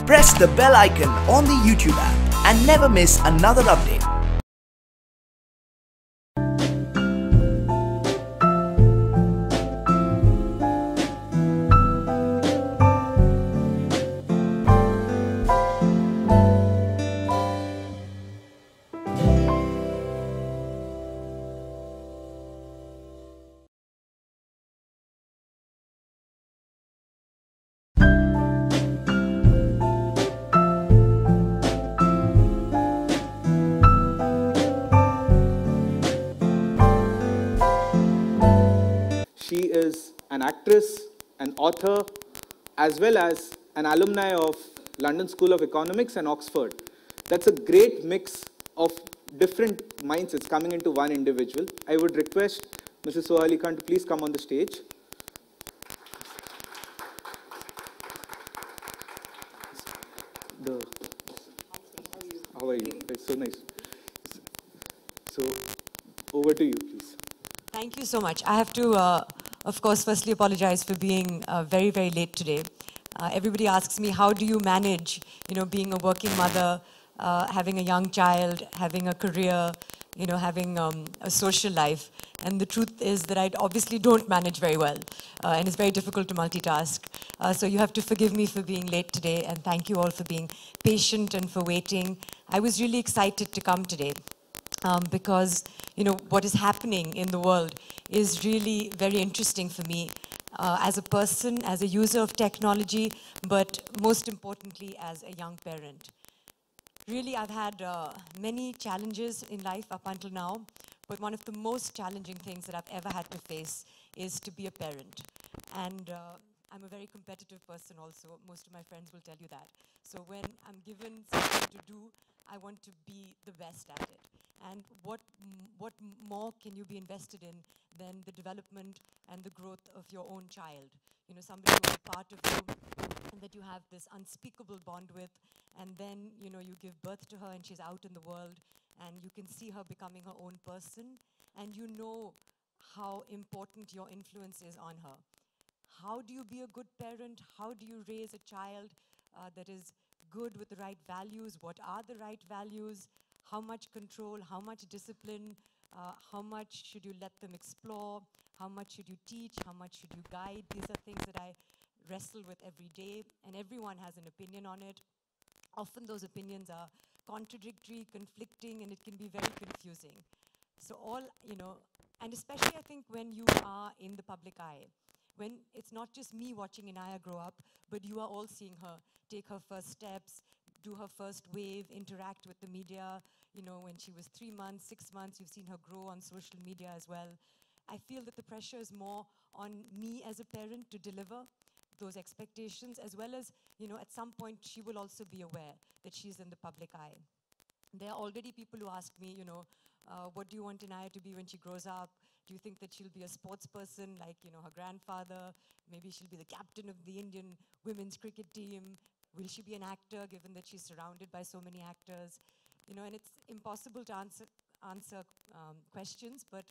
Press the bell icon on the YouTube app and never miss another update. She is an actress, an author, as well as an alumni of London School of Economics and Oxford. That's a great mix of different mindsets coming into one individual. I would request Mrs. Soha to please come on the stage. How are you? It's so nice. So, over to you, please. Thank you so much. I have to, of course, firstly apologize for being very, very late today. Everybody asks me, how do you manage, being a working mother, having a young child, having a career, having a social life? And the truth is that I obviously don't manage very well, and it's very difficult to multitask. So you have to forgive me for being late today, and thank you all for being patient and for waiting. I was really excited to come today. Because what is happening in the world is really very interesting for me as a person, as a user of technology, but most importantly as a young parent. Really, I've had many challenges in life up until now, but one of the most challenging things that I've ever had to face is to be a parent. And I'm a very competitive person also. Most of my friends will tell you that. So when I'm given something to do, I want to be the best at it. And what more can you be invested in than the development and the growth of your own child? Somebody who's a part of you and that you have this unspeakable bond with, and then, you give birth to her and she's out in the world and you can see her becoming her own person and you know how important your influence is on her. How do you be a good parent? How do you raise a child that is good with the right values? What are the right values? How much control, how much discipline, how much should you let them explore? How much should you teach? How much should you guide? These are things that I wrestle with every day, and everyone has an opinion on it. Often those opinions are contradictory, conflicting, and it can be very confusing. So and especially I think when you are in the public eye, when it's not just me watching Inaya grow up, but you are all seeing her take her first steps, do her first wave, interact with the media. When she was 3 months, 6 months, you've seen her grow on social media as well. I feel that the pressure is more on me as a parent to deliver those expectations, as well as, at some point she will also be aware that she's in the public eye. There are already people who ask me, what do you want Inaya to be when she grows up? Do you think that she'll be a sports person like, her grandfather? Maybe she'll be the captain of the Indian women's cricket team. Will she be an actor, given that she's surrounded by so many actors? And it's impossible to answer questions, but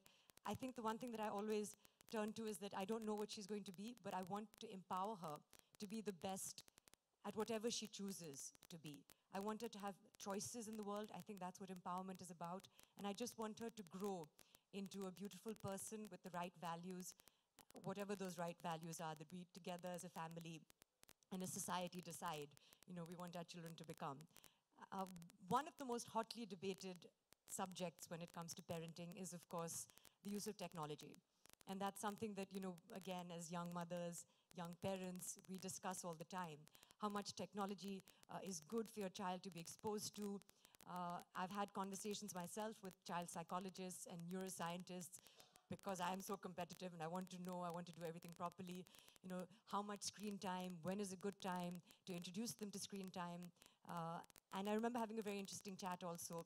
I think the one thing that I always turn to is that I don't know what she's going to be, but I want to empower her to be the best at whatever she chooses to be. I want her to have choices in the world. I think that's what empowerment is about. And I just want her to grow into a beautiful person with the right values, whatever those right values are, that we together as a family and a society decide, we want our children to become. One of the most hotly debated subjects when it comes to parenting is, of course, the use of technology. And that's something that, again, as young mothers, young parents, we discuss all the time. How much technology is good for your child to be exposed to. I've had conversations myself with child psychologists and neuroscientists because I'm so competitive and I want to know, I want to do everything properly. How much screen time, when is a good time to introduce them to screen time. And I remember having a very interesting chat also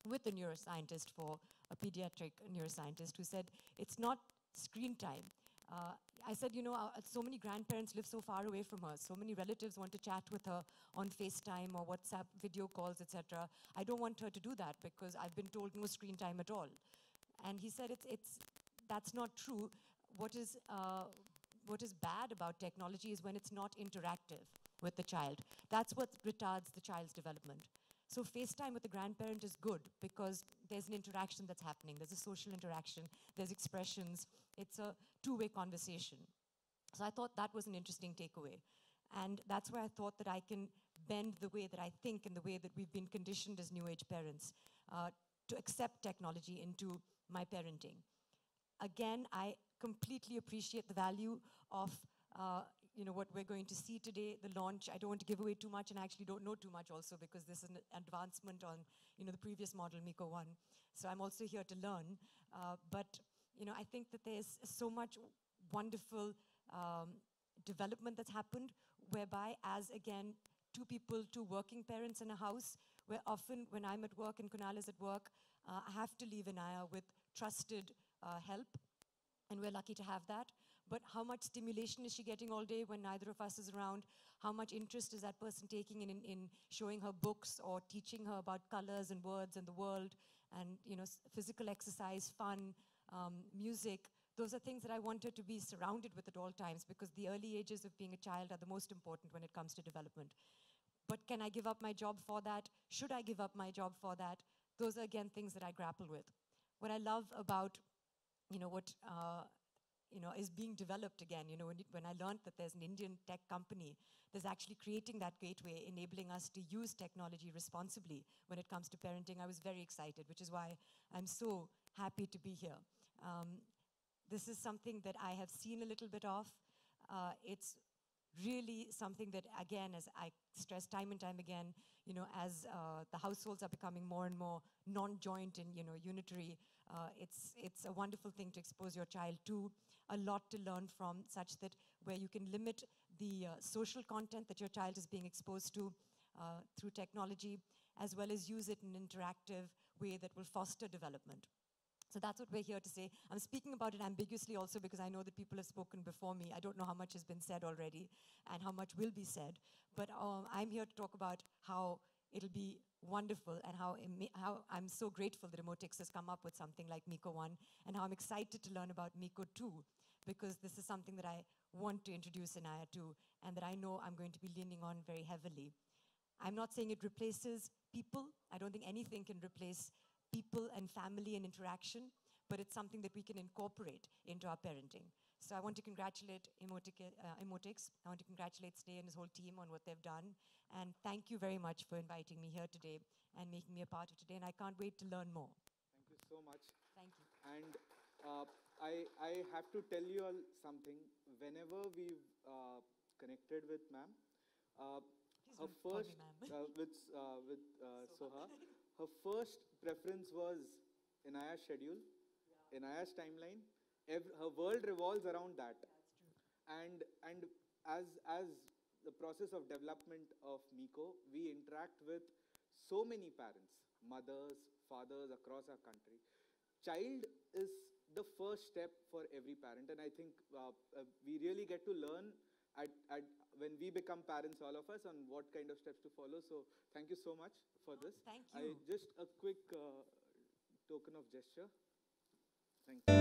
with a neuroscientist, for a pediatric neuroscientist, who said, it's not screen time. I said, so many grandparents live so far away from her. So many relatives want to chat with her on FaceTime or WhatsApp video calls, etc. I don't want her to do that because I've been told no screen time at all. And he said, that's not true. What is bad about technology is when it's not interactive. with the child. That's what retards the child's development. So FaceTime with the grandparent is good because there's an interaction that's happening. There's a social interaction. There's expressions. It's a two-way conversation. So I thought that was an interesting takeaway. And that's why I thought that I can bend the way that I think and the way that we've been conditioned as new age parents to accept technology into my parenting. Again, I completely appreciate the value of what we're going to see today, the launch. I don't want to give away too much, and I actually don't know too much also because this is an advancement on the previous model, Miko 1. So I'm also here to learn. But I think that there's so much wonderful development that's happened, whereby as, again, two working parents in a house, where often when I'm at work and Kunal is at work, I have to leave Inaya with trusted help, and we're lucky to have that. But how much stimulation is she getting all day when neither of us is around? How much interest is that person taking in showing her books or teaching her about colors and words and the world and physical exercise, fun, music? Those are things that I want her to be surrounded with at all times, because the early ages of being a child are the most important when it comes to development. But can I give up my job for that? Should I give up my job for that? Those are, again, things that I grapple with. What I love about, what is being developed again, when I learned that there's an Indian tech company that's actually creating that gateway, enabling us to use technology responsibly when it comes to parenting, I was very excited, which is why I'm so happy to be here. This is something that I have seen a little bit of. It's really something that, again, as I stress time and time again, as the households are becoming more and more non-joint and, unitary, it's a wonderful thing to expose your child to, a lot to learn from, such that where you can limit the social content that your child is being exposed to through technology, as well as use it in an interactive way that will foster development. So that's what we're here to say. I'm speaking about it ambiguously also because I know that people have spoken before me. I don't know how much has been said already and how much will be said. But I'm here to talk about how it'll be wonderful and how I'm so grateful that Emotix has come up with something like Miko 1, and how I'm excited to learn about Miko 2, because this is something that I want to introduce Inaya to and that I know I'm going to be leaning on very heavily. I'm not saying it replaces people. I don't think anything can replace people and family and interaction, but it's something that we can incorporate into our parenting. So I want to congratulate Emotix. I want to congratulate Sneh and his whole team on what they've done. And thank you very much for inviting me here today and making me a part of today. And I can't wait to learn more. Thank you so much. Thank you. And I have to tell you all something. Whenever we've connected with ma'am, her first, with Soha, her first preference was Inaya's schedule, Inaya's timeline. Her world revolves around that. That's true. And as the process of development of Miko, we interact with so many parents, mothers, fathers across our country. Child is the first step for every parent, and I think we really get to learn when we become parents, all of us, on what kind of steps to follow. So thank you so much for this. Thank you. Just a quick token of gesture. Thank you.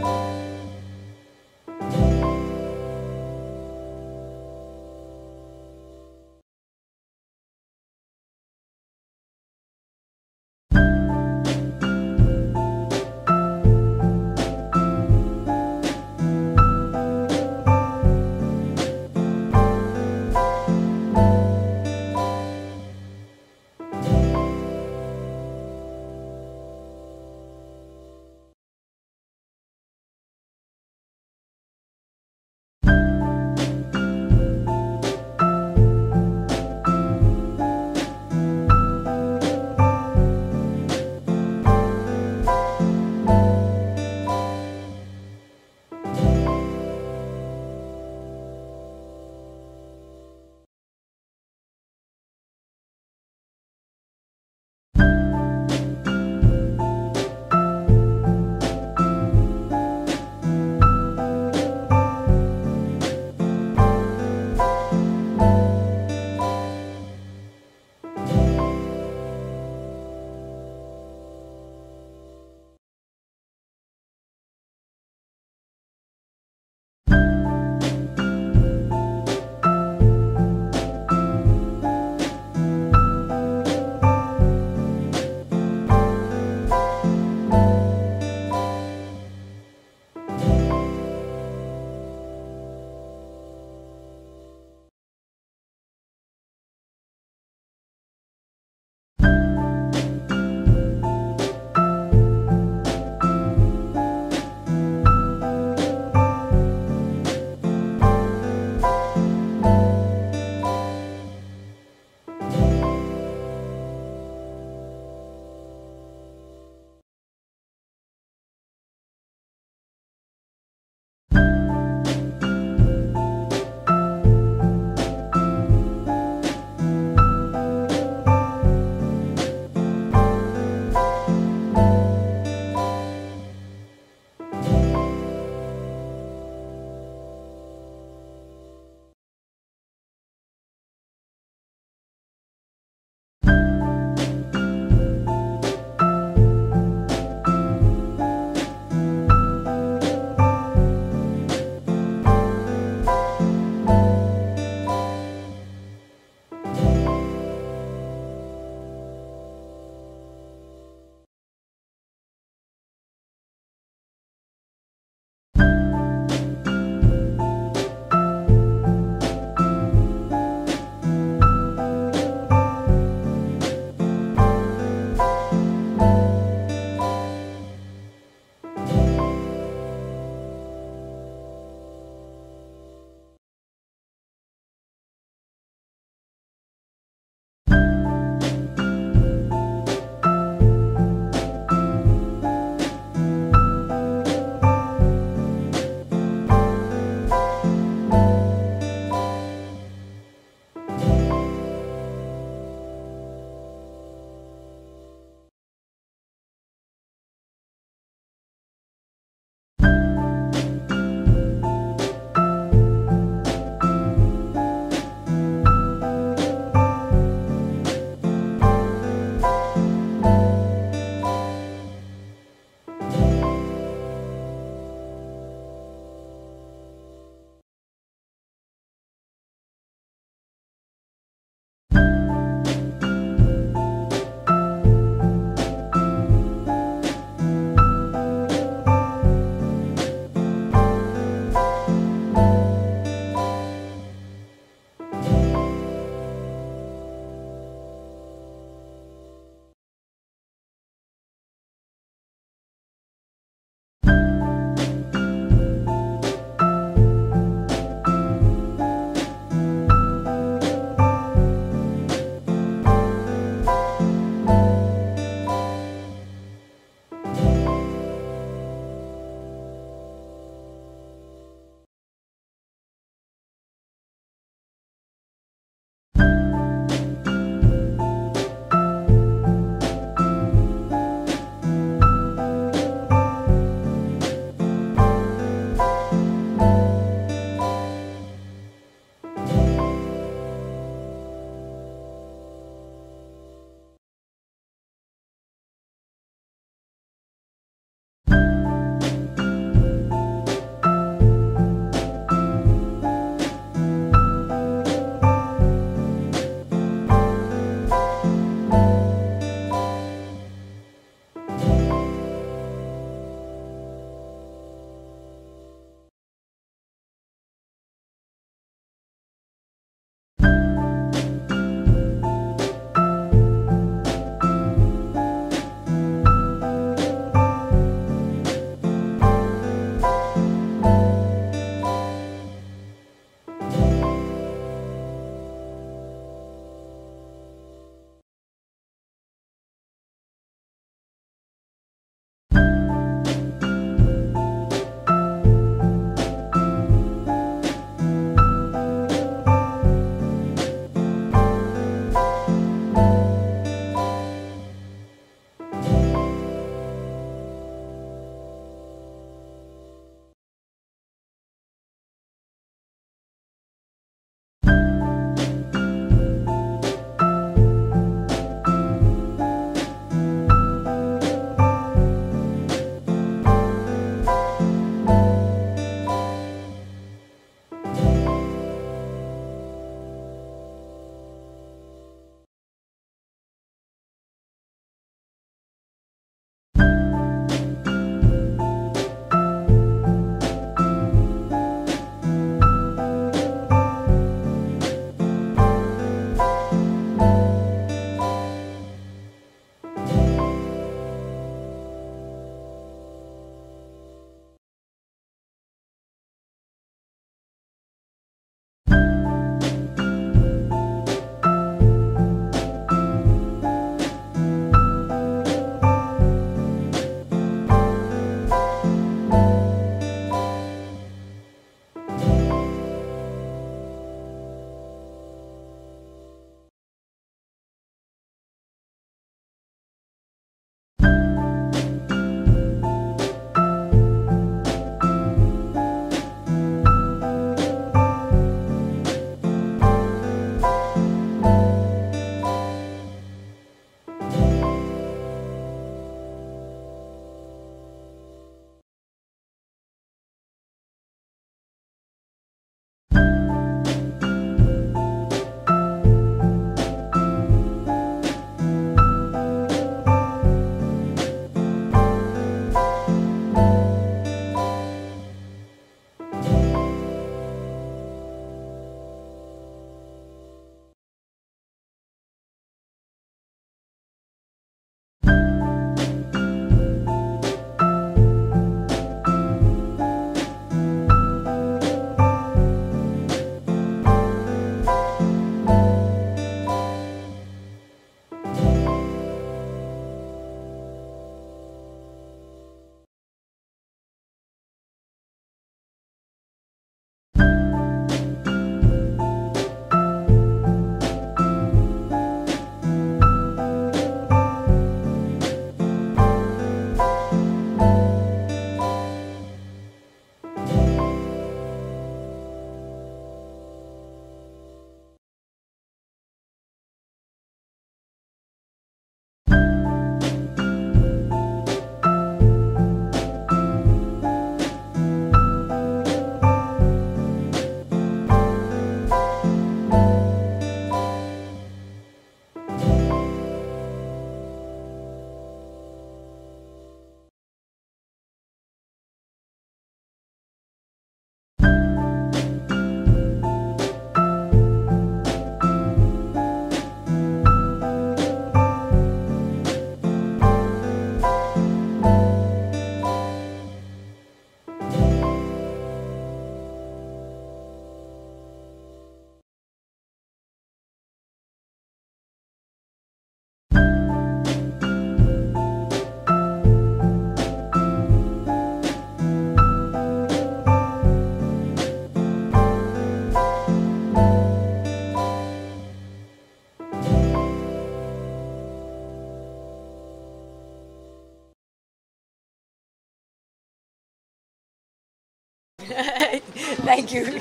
Thank you.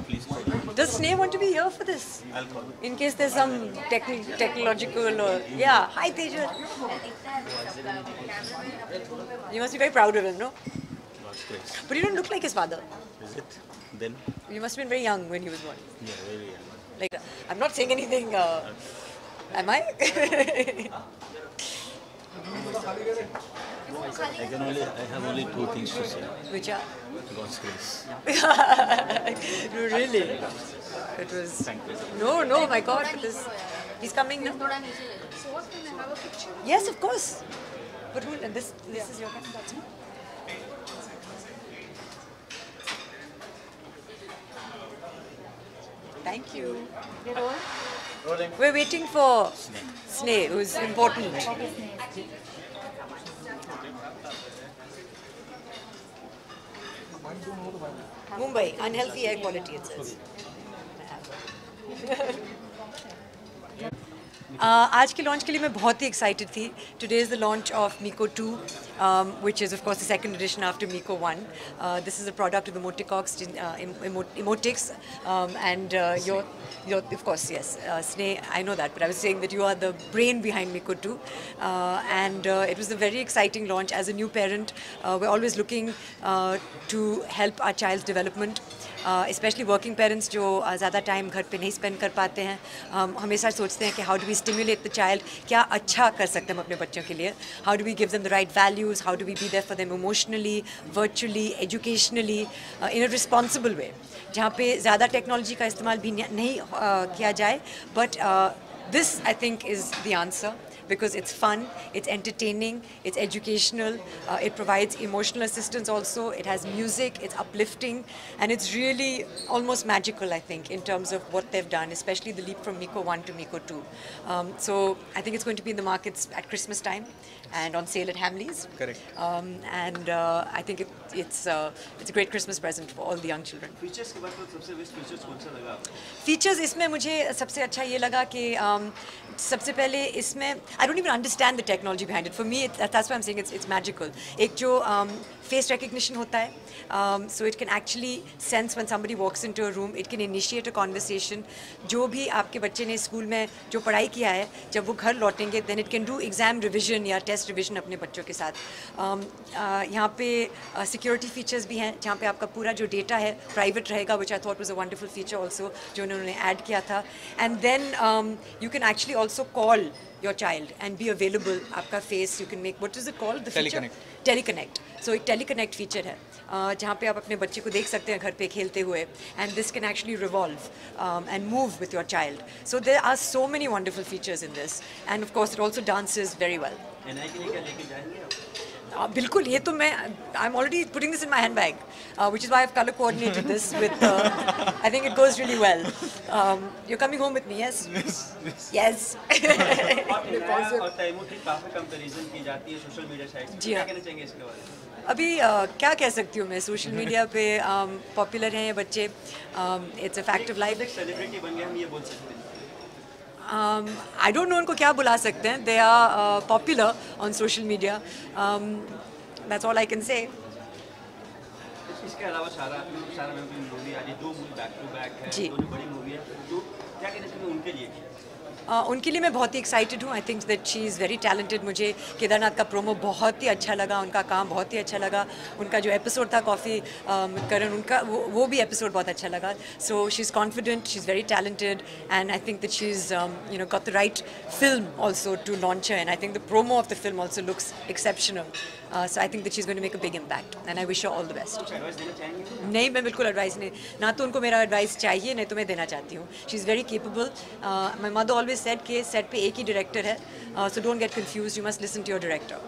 Please. Does Sneh want to be here for this? I'll call. In case there's some technological or... Yeah. Hi, Teja. You must be very proud of him, no? God's grace. But you don't look like his father. Is it? Then? You must have been very young when he was born. Yeah, very young. Like, I'm not saying anything, am I? I have only two things to say. Which are? God's grace. No, really? It was... Thank you. No, my God. He's coming now. Yes, of course. But who, this is your camera. That's fine. Thank you. We're waiting for Sneh, who's important. Mumbai, unhealthy air quality, it says. आज के launch के लिए मैं बहुत ही excited थी. Today is the launch of Miko 2, which is of course the second edition after Miko 1. This is a product of Emotics, and you're of course, yes, Sneh, I know that, but I was saying that you are the brain behind Miko 2, and it was a very exciting launch. As a new parent, we're always looking to help our child's development. Especially working parents जो ज़्यादा time घर पे नहीं spend कर पाते हैं, हम हमेशा सोचते हैं कि how do we stimulate the child, क्या अच्छा कर सकते हैं हम अपने बच्चों के लिए, how do we give them the right values, how do we be there for them emotionally, virtually, educationally, in a responsible way, जहाँ पे ज़्यादा टेक्नोलॉजी का इस्तेमाल भी नहीं किया जाए, but this I think is the answer. Because it's fun, it's entertaining, it's educational, it provides emotional assistance also, it has music, it's uplifting, and it's really almost magical, I think, in terms of what they've done, especially the leap from Miko 1 to Miko 2. So I think it's going to be in the markets at Christmas time and on sale at Hamleys. Correct. And I think it's a great Christmas present for all the young children. Features के बाद सबसे best features कौन सा लगा? Features इसमें मुझे सबसे अच्छा ये लगा कि सबसे पहले इसमें I don't even understand the technology behind it. For me, that's why I'm saying it's magical. एक जो face recognition होता है, so it can actually sense when somebody walks into a room. It can initiate a conversation. जो भी आपके बच्चे ने school में जो पढ़ाई किया है, जब वो घर लौटेंगे, then it can do exam revision या test revision अपने बच्चों के साथ. यहाँ पे security features भी हैं, जहाँ पे आपका पूरा जो data है private रहेगा, which I thought was a wonderful feature also, जो उन्होंने add किया था. And then you can actually also call your child and be available. आपका face, you can make, what is it called? The feature? Teleconnect. So एक teleconnect feature है, जहाँ पे आप अपने बच्चे को देख सकते हैं घर पे खेलते हुए, and this can actually revolve and move with your child. So there are so many wonderful features in this, and of course it also dances very well. बिल्कुल, ये तो मैं I'm already putting this in my handbag, which is why I've color coordinated this with. I think it goes really well. You're coming home with me, yes? Yes. और टाइमों की काफी comparison की जाती है सोशल मीडिया साइट्स पे, क्या कहना चाहेंगे इसके बारे में? अभी क्या कह सकती हूँ मैं, सोशल मीडिया पे पॉपुलर हैं ये बच्चे. It's a fact of life. Celebrity बन गए हम ये बोल सकते हैं. I don't know उनको क्या बुला सकते हैं. They are popular on social media. That's all I can say. इसके अलावा सारा में भी मूवी आज 2 मूवी बैक टू बैक है, दोनों बड़ी मूवी है, तो क्या कहना चाहिए उनके लिए? उनके लिए मैं बहुत ही एक्साइटेड हूँ. आई think that she is very talented. मुझे केदारनाथ का प्रोमो बहुत ही अच्छा लगा, उनका काम बहुत ही अच्छा लगा, उनका जो एपिसोड था कॉफ़ी करण, उनका वो भी एपिसोड बहुत अच्छा लगा. So she is confident, she is very talented, and I think that she is got the right film also to launch her, and I think the promo of the film also looks exceptional. So I think that she's going to make a big impact, and I wish her all the best. नहीं, मैं बिल्कुल advice नहीं, ना तो उनको मेरा advice चाहिए, नहीं तो मैं देना चाहती हूँ. She is very capable. My mother always said कि सेट पे एक ही डायरेक्टर है, so don't get confused, you must listen to your director.